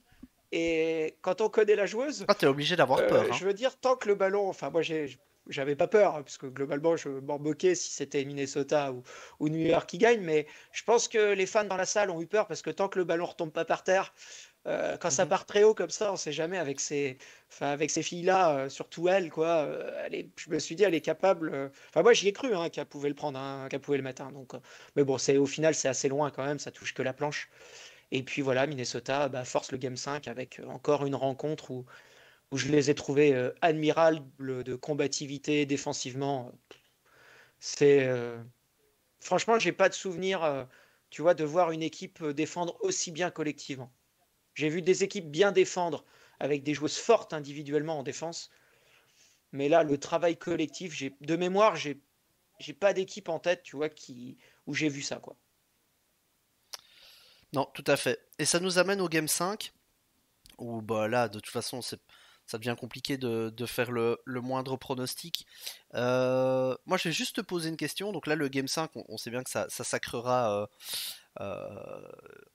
B: Et quand on connaît la joueuse,
A: Ah, t'es obligé d'avoir peur, hein.
B: je veux dire, tant que le ballon. Enfin, moi, j'avais pas peur, hein, parce que globalement, je m'en moquais si c'était Minnesota ou New York qui gagne. Mais je pense que les fans dans la salle ont eu peur parce que tant que le ballon retombe pas par terre, quand ça
A: Mhm.
B: part très haut comme ça, on sait jamais enfin, avec ces filles-là, surtout elle, quoi. Je me suis dit, elle est capable. Enfin, moi, j'y ai cru hein, qu'elle pouvait le prendre, hein, qu'elle pouvait le mettre. Hein, donc, mais bon, au final, c'est assez loin quand même. Ça touche que la planche. Et puis voilà, Minnesota bah, force le Game 5 avec encore une rencontre où je les ai trouvés admirables de combativité défensivement. C'est Franchement, j'ai pas de souvenir, tu vois, de voir une équipe défendre aussi bien collectivement. J'ai vu des équipes bien défendre avec des joueuses fortes individuellement en défense, mais là, le travail collectif, de mémoire, j'ai pas d'équipe en tête, tu vois, où j'ai vu ça, quoi.
A: Non, tout à fait. Et ça nous amène au Game 5, où bah là, de toute façon, ça devient compliqué de faire le moindre pronostic. Moi, je vais juste te poser une question. Donc là, le Game 5, on sait bien que ça sacrera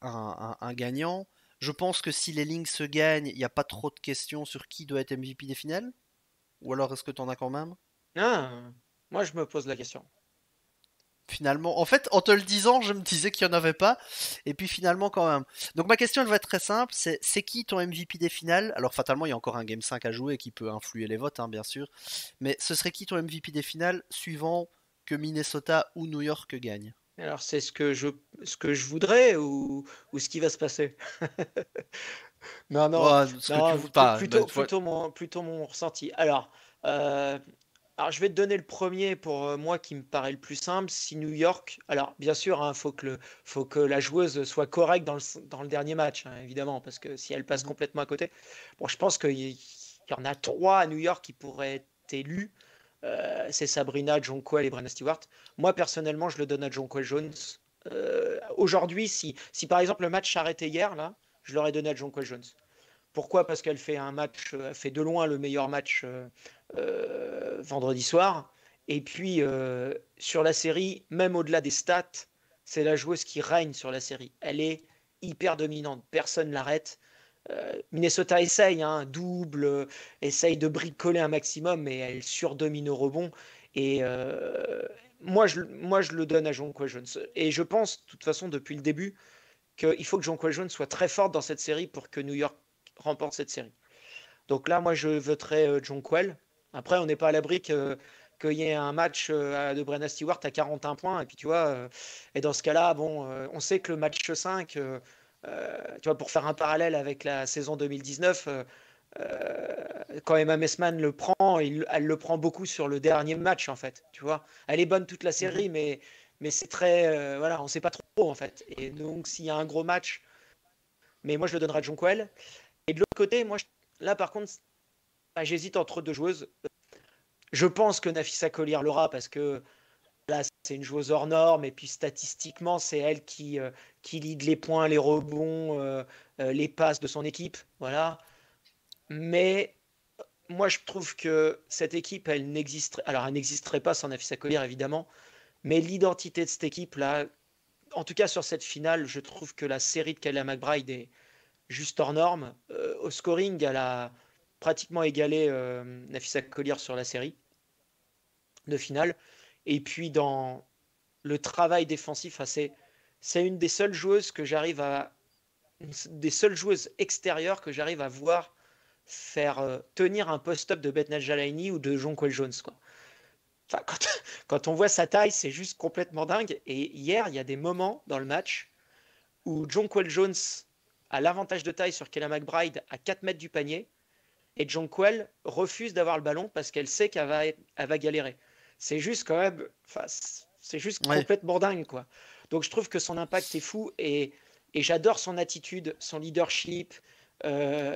A: un gagnant. Je pense que si les lignes se gagnent, il n'y a pas trop de questions sur qui doit être MVP des finales. Ou alors est-ce que tu en as quand même?
B: Ah, moi, je me pose la question.
A: Finalement, en fait, en te le disant, je me disais qu'il n'y en avait pas, et puis finalement quand même. Donc ma question, elle va être très simple, c'est qui ton MVP des finales? Alors fatalement, il y a encore un Game 5 à jouer qui peut influer les votes, hein, bien sûr, mais ce serait qui ton MVP des finales, suivant que Minnesota ou New York gagne?
B: Alors, c'est ce que je voudrais ou ce qui va se passer? Non, non,
A: Oh, ce que tu
B: non,
A: veux pas, bah,
B: plutôt mon ressenti. Euh, alors, je vais te donner le premier pour moi qui me paraît le plus simple. Si New York, alors bien sûr, il faut que la joueuse soit correcte dans le dernier match, hein, évidemment, parce que si elle passe
A: Mhm.
B: complètement à côté, bon, je pense qu'il y en a trois à New York qui pourraient être élus. C'est Sabrina, Jonquel et Brenna Stewart. Moi, personnellement, je le donne à Jonquel Jones. Aujourd'hui, si par exemple le match s'arrêtait hier, là, je l'aurais donné à Jonquel Jones. Pourquoi? Parce qu'elle fait un match, elle fait de loin le meilleur match vendredi soir. Et puis, sur la série, même au-delà des stats, c'est la joueuse qui règne sur la série. Elle est hyper dominante, personne ne l'arrête. Minnesota essaye, hein, double, essaye de bricoler un maximum, mais elle surdomine au rebond. Et moi, je le donne à Jonquel Jones. Et je pense, de toute façon, depuis le début, qu'il faut que Jonquel Jones soit très forte dans cette série pour que New York remporte cette série. Donc là, moi, je voterai Jonquel. Après, on n'est pas à l'abri qu'il y ait un match de Brenna Stewart à 41 points. Et puis, tu vois, et dans ce cas-là, bon, on sait que le match 5, tu vois, pour faire un parallèle avec la saison 2019, quand Emma Messman le prend, elle le prend beaucoup sur le dernier match, en fait. Tu vois, elle est bonne toute la
A: Mhm.
B: série, mais c'est très. Voilà, on ne sait pas trop, en fait. Et donc, s'il y a un gros match, mais moi, je le donnerai à Jonquel. Et de l'autre côté, là, par contre, bah, j'hésite entre deux joueuses. Je pense que Nafissa Collier l'aura parce que là, c'est une joueuse hors norme et puis statistiquement, c'est elle qui lead les points, les rebonds, les passes de son équipe. Voilà. Mais moi, je trouve que cette équipe, elle n'existerait pas sans Nafissa Collier, évidemment. Mais l'identité de cette équipe-là, en tout cas sur cette finale, je trouve que la série de Kayla McBride est juste hors norme. Au scoring, elle a pratiquement égalé Nafissa Collier sur la série de finale. Et puis dans le travail défensif, c'est une des seules joueuses que j'arrive à des seules joueuses extérieures que j'arrive à voir faire tenir un post-up de Betnal Jalaini ou de Jonquel Jones, quoi. Enfin, quand on voit sa taille, c'est juste complètement dingue. Et hier, il y a des moments dans le match où Jonquel Jones a l'avantage de taille sur Kayla McBride à 4 mètres du panier et Jonquel refuse d'avoir le ballon parce qu'elle sait elle va galérer. C'est juste quand même, enfin, c'est juste
A: Ouais.
B: complètement dingue, quoi. Donc je trouve que son impact est fou et j'adore son attitude, son leadership,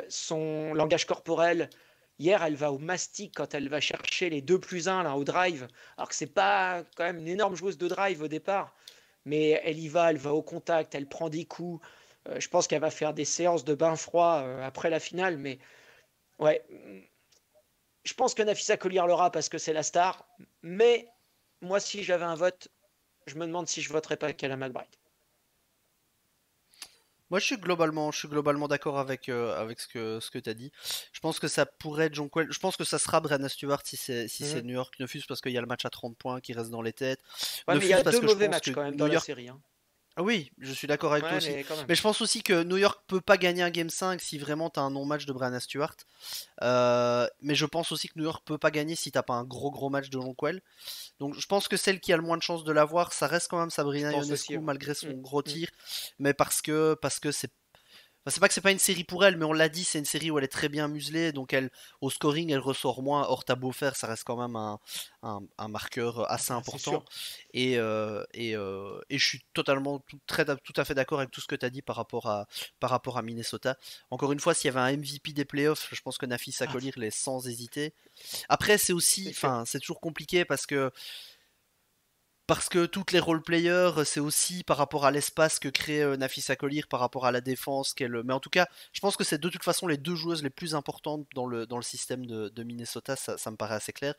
B: son langage corporel. Hier, elle va au mastic quand elle va chercher les 2+1 là, au drive, alors que c'est pas quand même une énorme joueuse de drive au départ, mais elle va au contact, elle prend des coups. Je pense qu'elle va faire des séances de bain froid après la finale, mais ouais, je pense que Nafissa Collier l'aura parce que c'est la star. Mais moi, si j'avais un vote, je me demande si je voterais pas Kayla McBride.
A: Moi, je suis globalement d'accord avec ce que tu as dit. Je pense que ça pourrait être Jonquel. Je pense que ça sera Brenna Stewart si c'est
B: Mhm.
A: New York. Ne fût-ce parce qu'il y a le match à 30 points qui reste dans les têtes.
B: Ouais,
A: Ne
B: mais il y a
A: fût-ce parce
B: deux
A: que je
B: mauvais
A: pense
B: matchs
A: que
B: quand même
A: New
B: dans la
A: York.
B: série, hein.
A: Ah oui, je suis d'accord avec toi
B: Ouais,
A: aussi.
B: mais quand même.
A: Mais je pense aussi que New York peut pas gagner un Game 5 si vraiment t'as un non-match de Brenna Stewart. Mais je pense aussi que New York peut pas gagner si t'as pas un gros match de Jonquel. Donc je pense que celle qui a le moins de chances de l'avoir, ça reste quand même
B: Je
A: Sabrina
B: pense aussi,
A: Ionescu
B: ouais.
A: malgré
B: Mm,
A: son gros
B: mm.
A: tir, mais parce que c'est pas que c'est pas une série pour elle, mais on l'a dit, c'est une série où elle est très bien muselée, donc elle, au scoring, elle ressort moins. Or, t'as beau faire, ça reste quand même un marqueur
B: Ah
A: assez
B: bah, c'est
A: important.
B: sûr.
A: Et je suis totalement, tout à fait d'accord avec tout ce que t'as dit par rapport à Minnesota. Encore une fois, s'il y avait un MVP des playoffs, je pense que Nafisa
B: Ah,
A: Collier l'est sans hésiter. Après, c'est aussi,
B: c'est sûr.
A: enfin, c'est toujours compliqué parce que toutes les role-players, c'est aussi par rapport à l'espace que crée Nafisa Collier, par rapport à la défense qu'elle. Mais en tout cas, je pense que c'est de toute façon les deux joueuses les plus importantes dans le système de Minnesota, ça me paraît assez clair.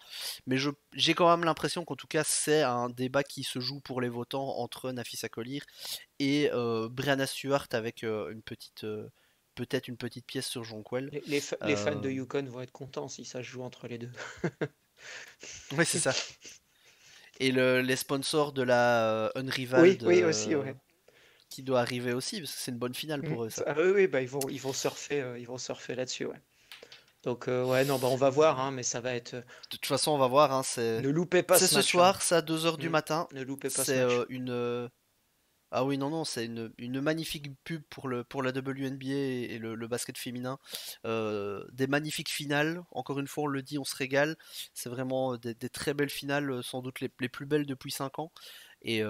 A: Mais j'ai quand même l'impression qu'en tout cas, c'est un débat qui se joue pour les votants entre Nafisa Collier et Brianna Stewart avec peut-être une petite pièce sur Jonquel.
B: Les fans de
A: Euh...
B: Yukon vont être contents si ça se joue entre les deux.
A: Ouais, c'est ça. Et les sponsors de la
B: Oui,
A: Unrivaled
B: oui, aussi, ouais.
A: qui doit arriver aussi, parce que c'est une bonne finale pour eux, ça.
B: Ah, oui, oui, bah, ils vont surfer là-dessus, ouais. Donc, ouais, non, bah, on va voir, hein, mais ça va être.
A: De toute façon, on va voir, hein,
B: Ne loupez pas
A: c'est
B: ce
A: ce
B: match, hein.
A: soir, c'est à 2 heures du
B: Mm.
A: matin.
B: Ne loupez pas ce
A: C'est
B: match.
A: ah oui, non, non, c'est une magnifique pub pour la WNBA et le basket féminin. Des magnifiques finales, encore une fois, on le dit, on se régale. C'est vraiment des très belles finales, sans doute les plus belles depuis 5 ans. Et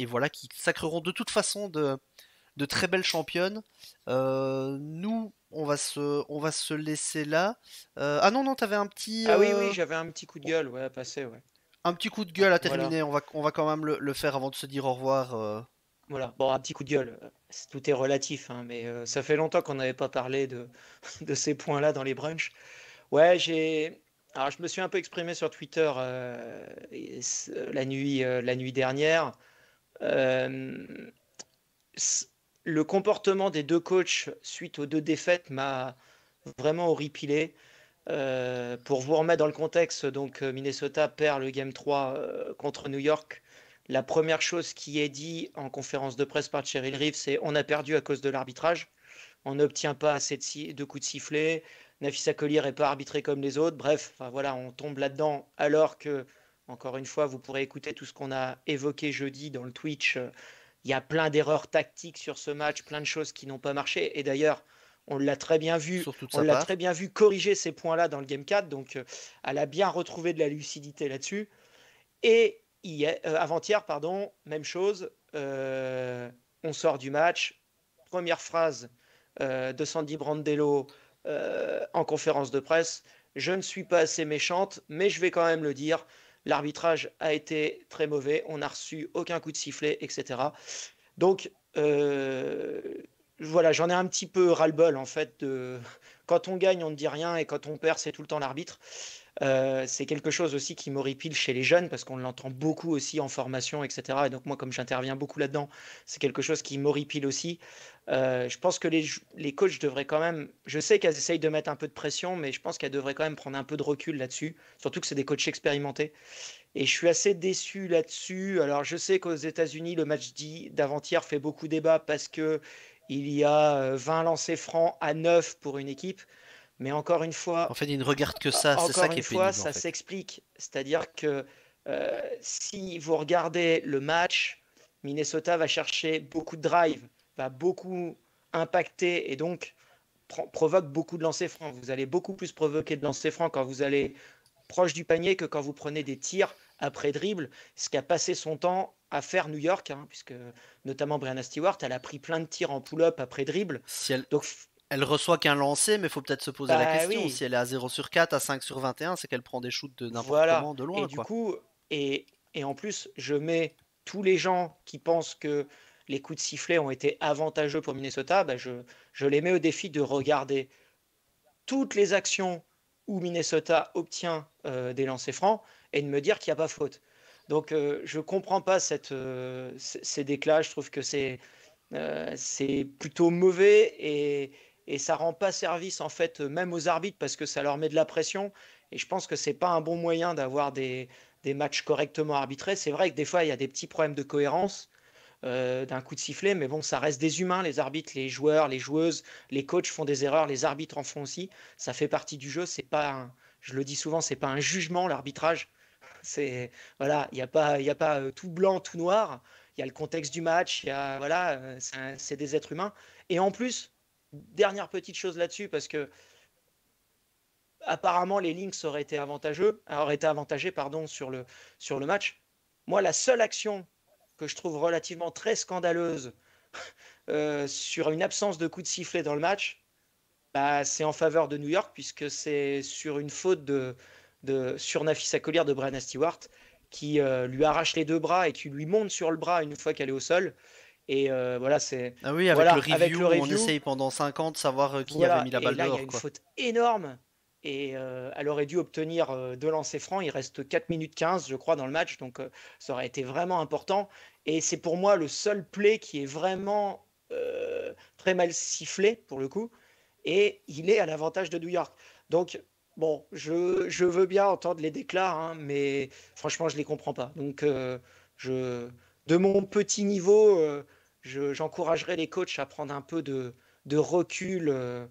A: voilà, qui sacreront de toute façon de très belles championnes. Nous, on va se laisser là. Ah non, non, t'avais
B: Ah oui, oui, j'avais un petit coup de gueule, ouais, à passer, ouais.
A: un petit coup de gueule à
B: Voilà.
A: terminer. On va quand même le faire avant de se dire au revoir.
B: Voilà, bon, un petit coup de gueule, tout est relatif, hein, mais ça fait longtemps qu'on n'avait pas parlé de ces points-là dans les brunchs. Ouais, alors je me suis un peu exprimé sur Twitter la nuit dernière. Euh, le comportement des deux coachs suite aux deux défaites m'a vraiment horripilé. Pour vous remettre dans le contexte, donc Minnesota perd le Game 3 contre New York. La première chose qui est dit en conférence de presse par Cheryl Reeves, c'est on a perdu à cause de l'arbitrage. On n'obtient pas assez de coups de sifflet. Nafisa Collier n'est pas arbitré comme les autres. Bref, enfin, voilà, on tombe là-dedans alors que, encore une fois, vous pourrez écouter tout ce qu'on a évoqué jeudi dans le Twitch. Il y a plein d'erreurs tactiques sur ce match, plein de choses qui n'ont pas marché. Et d'ailleurs, on l'a très bien vu,
A: Surtout de
B: on
A: sa
B: l'a très
A: part.
B: bien vu corriger ces points-là dans le Game 4. Donc, elle a bien retrouvé de la lucidité là-dessus. Et avant-hier, pardon, même chose. On sort du match. Première phrase de Sandy Brandello en conférence de presse. Je ne suis pas assez méchante, mais je vais quand même le dire. L'arbitrage a été très mauvais. On n'a reçu aucun coup de sifflet, etc. Donc, voilà, j'en ai un petit peu ras-le-bol en fait. Quand on gagne, on ne dit rien, et quand on perd, c'est tout le temps l'arbitre. C'est quelque chose aussi qui m'horripile chez les jeunes parce qu'on l'entend beaucoup aussi en formation, etc. Et donc moi, comme j'interviens beaucoup là-dedans, c'est quelque chose qui m'horripile aussi. Je pense que les coachs devraient quand même, je sais qu'elles essayent de mettre un peu de pression, mais je pense qu'elles devraient quand même prendre un peu de recul là-dessus, surtout que c'est des coachs expérimentés. Et je suis assez déçu là-dessus. Alors je sais qu'aux États-Unis, le match d'avant-hier fait beaucoup débat parce que il y a 20 lancers francs à 9 pour une équipe. Mais
A: En fait, il ne regarde que ça, c'est ça
B: encore
A: qui
B: une
A: est
B: fois,
A: pénible en
B: ça
A: fait.
B: s'explique. C'est-à-dire que si vous regardez le match, Minnesota va chercher beaucoup de drive, va beaucoup impacter et donc provoque beaucoup de lancers francs. Vous allez beaucoup plus provoquer de lancers francs quand vous allez proche du panier que quand vous prenez des tirs après dribble, ce qui a passé son temps à faire New York, hein, puisque notamment Brianna Stewart, elle a pris plein de tirs en pull-up après dribble.
A: Si elle,
B: Donc,
A: elle reçoit qu'un lancer, mais il faut peut-être se poser la
B: bah
A: question.
B: oui,
A: Si elle est à 0 sur 4, à 5 sur 21, c'est qu'elle prend des shoots de n'importe
B: voilà.
A: comment, de
B: Et
A: loin,
B: du
A: quoi.
B: coup, et en plus, je mets tous les gens qui pensent que les coups de sifflet ont été avantageux pour Minnesota, bah je les mets au défi de regarder toutes les actions où Minnesota obtient des lancers francs et de me dire qu'il n'y a pas faute. Donc je ne comprends pas ces déclats, je trouve que c'est plutôt mauvais et ça rend pas service en fait même aux arbitres parce que ça leur met de la pression et je pense que c'est pas un bon moyen d'avoir des matchs correctement arbitrés. C'est vrai que des fois il y a des petits problèmes de cohérence d'un coup de sifflet, mais bon, ça reste des humains, les arbitres, les joueurs, les joueuses, les coachs font des erreurs, les arbitres en font aussi. Ça fait partie du jeu. C'est pas, je le dis souvent, c'est pas un jugement l'arbitrage. C'est voilà, il y a pas tout blanc, tout noir. Il y a le contexte du match. Il y a voilà, c'est des êtres humains. Et en plus, dernière petite chose là-dessus, parce que apparemment les Lynx auraient été avantagés pardon sur le match. Moi, la seule action que je trouve relativement très scandaleuse sur une absence de coup de sifflet dans le match, bah, c'est en faveur de New York puisque c'est sur une faute sur Nafisa Collier de Brianna Stewart qui lui arrache les deux bras et qui lui monte sur le bras une fois qu'elle est au sol. Et voilà,
A: Ah oui, avec le
B: voilà, avec
A: review,
B: le
A: on
B: review,
A: essaye pendant 5 ans de savoir qui avait
B: voilà.
A: mis la
B: Et
A: balle
B: là, il y a
A: dehors,
B: une
A: quoi.
B: faute énorme. Et elle aurait dû obtenir deux lancers francs. Il reste 4 minutes 15, je crois, dans le match. Donc, ça aurait été vraiment important. Et c'est pour moi le seul play qui est vraiment très mal sifflé, pour le coup. Et il est à l'avantage de New York. Donc, Bon, je veux bien entendre les déclats, hein, mais franchement, je les comprends pas. Donc, je, de mon petit niveau, j'encouragerais les coachs à prendre un peu de recul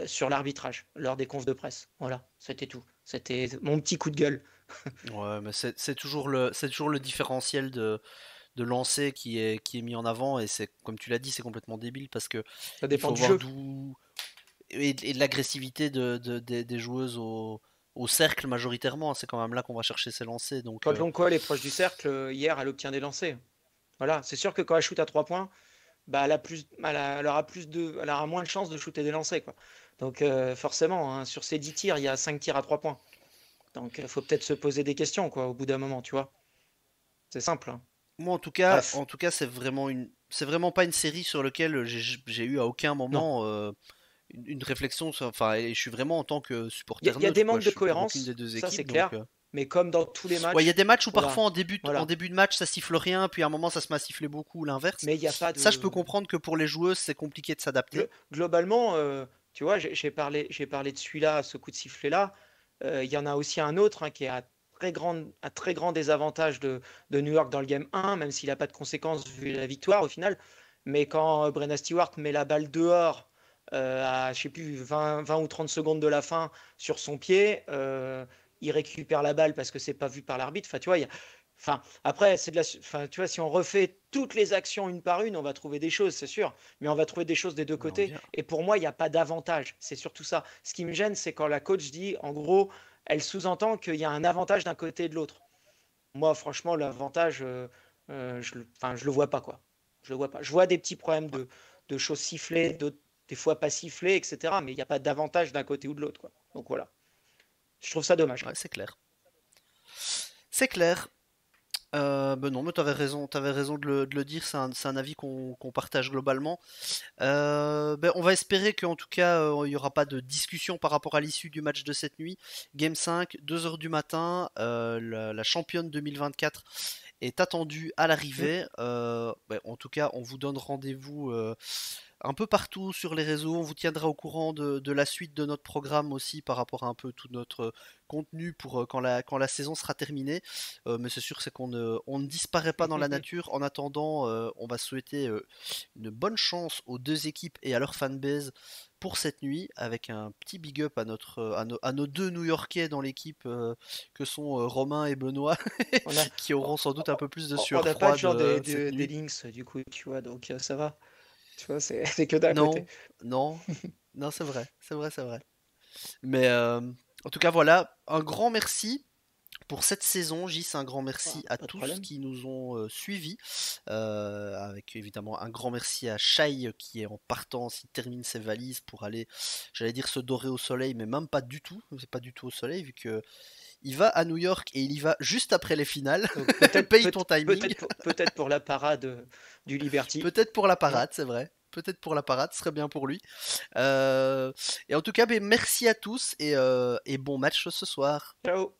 B: sur l'arbitrage lors des confs de presse. Voilà, c'était tout. C'était mon petit coup de gueule.
A: Ouais, mais c'est toujours le différentiel de lancer qui est mis en avant et c'est comme tu l'as dit, c'est complètement débile parce que
B: Ça
A: il
B: dépend
A: faut
B: du
A: voir
B: jeu.
A: d'où et de l'agressivité des joueuses au cercle majoritairement, c'est quand même là qu'on va chercher ses lancers donc
B: Quand Lonco elle est proche du cercle, hier, elle obtient des lancers. Voilà, c'est sûr que quand elle shoot à 3 points, bah, elle aura moins de chances de shooter des lancers, quoi. Donc, forcément, hein, sur ces 10 tirs, il y a 5 tirs à 3 points. Donc, il faut peut-être se poser des questions, quoi, au bout d'un moment, tu vois. C'est simple, hein.
A: moi
B: Bref,
A: en tout cas c'est vraiment pas une série sur laquelle j'ai eu à aucun
B: non.
A: moment une réflexion enfin et je suis vraiment en tant que
B: Il
A: supporter
B: y a des
A: neutre quoi,
B: manques
A: je
B: de
A: suis pour aucune des
B: cohérence,
A: deux
B: ça c'est
A: équipes donc
B: clair. Mais comme dans tous les
A: ouais, il y a
B: matchs,
A: des matchs où
B: voilà.
A: parfois en
B: Voilà.
A: début de match ça siffle rien, puis à un moment ça se met à siffler beaucoup ou l'inverse.
B: Mais il n'y a pas
A: Ça, je peux
B: de.
A: comprendre que pour les joueuses c'est compliqué de s'adapter.
B: Globalement, tu vois, j'ai parlé de celui-là, ce coup de sifflet-là. Il y en a aussi un autre, hein, qui est à très grand désavantage de New York dans le game 1, même s'il n'a pas de conséquences vu la victoire au final. Mais quand Brenna Stewart met la balle dehors à, je sais plus, 20 ou 30 secondes de la fin sur son pied, il récupère la balle parce que c'est pas vu par l'arbitre. Enfin, tu vois, enfin, après, enfin, tu vois, si on refait toutes les actions une par une, on va trouver des choses, c'est sûr, mais on va trouver des choses des deux
A: Non,
B: côtés.
A: bien.
B: Et pour moi, il n'y a pas d'avantage. C'est surtout ça. Ce qui me gêne, c'est quand la coach dit, en gros, elle sous-entend qu'il y a un avantage d'un côté et de l'autre. Moi, franchement, l'avantage, enfin, je le vois pas, quoi. Je le vois pas. Je vois des petits problèmes de choses sifflées, d'autres, des fois pas sifflées, etc. Mais il n'y a pas d'avantage d'un côté ou de l'autre, quoi. Donc voilà. Je trouve ça dommage.
A: Ouais, c'est clair. C'est clair. Ben non, mais t'avais raison de le dire, c'est un avis qu'on partage globalement. Ben, on va espérer qu'en tout cas, il n'y aura pas de discussion par rapport à l'issue du match de cette nuit. Game 5, 2 heures du matin, la championne 2024 est attendue à
B: Mm.
A: l'arrivée. Ben, en tout cas, on vous donne rendez-vous un peu partout sur les réseaux. On vous tiendra au courant de la suite de notre programme aussi par rapport à un peu tout notre contenu pour quand la saison sera terminée. Mais c'est sûr, c'est on ne disparaît pas dans la nature. En attendant, on va souhaiter une bonne chance aux deux équipes et à leur fanbase pour cette nuit, avec un petit big up à nos deux New-Yorkais dans l'équipe que sont Romain et Benoît,
B: On a,
A: qui auront sans doute un peu plus de
B: on
A: sueur
B: n'a pas le
A: froide
B: genre
A: cette
B: des
A: nuit.
B: Lynx, du coup, tu vois, donc ça va. Tu vois, c'est que d'un côté.
A: Non, non, non, c'est vrai, c'est vrai, c'est vrai. Mais en tout cas, voilà, un grand merci pour cette saison. Gis, un grand merci à
B: Pas de
A: tous
B: problème.
A: qui nous ont suivis. Avec évidemment un grand merci à Shai qui est en partance, il termine ses valises pour aller, j'allais dire se dorer au soleil, mais même pas du tout. C'est pas du tout au soleil vu que il va à New York et il y va juste après les finales.
B: Donc
A: Paye ton timing.
B: peut-être pour la parade du Liberty.
A: Peut-être pour la
B: Hein.
A: parade, c'est vrai. Peut-être pour la parade, ce serait bien pour lui. Et en tout cas, ben, merci à tous et bon match ce soir.
B: Ciao.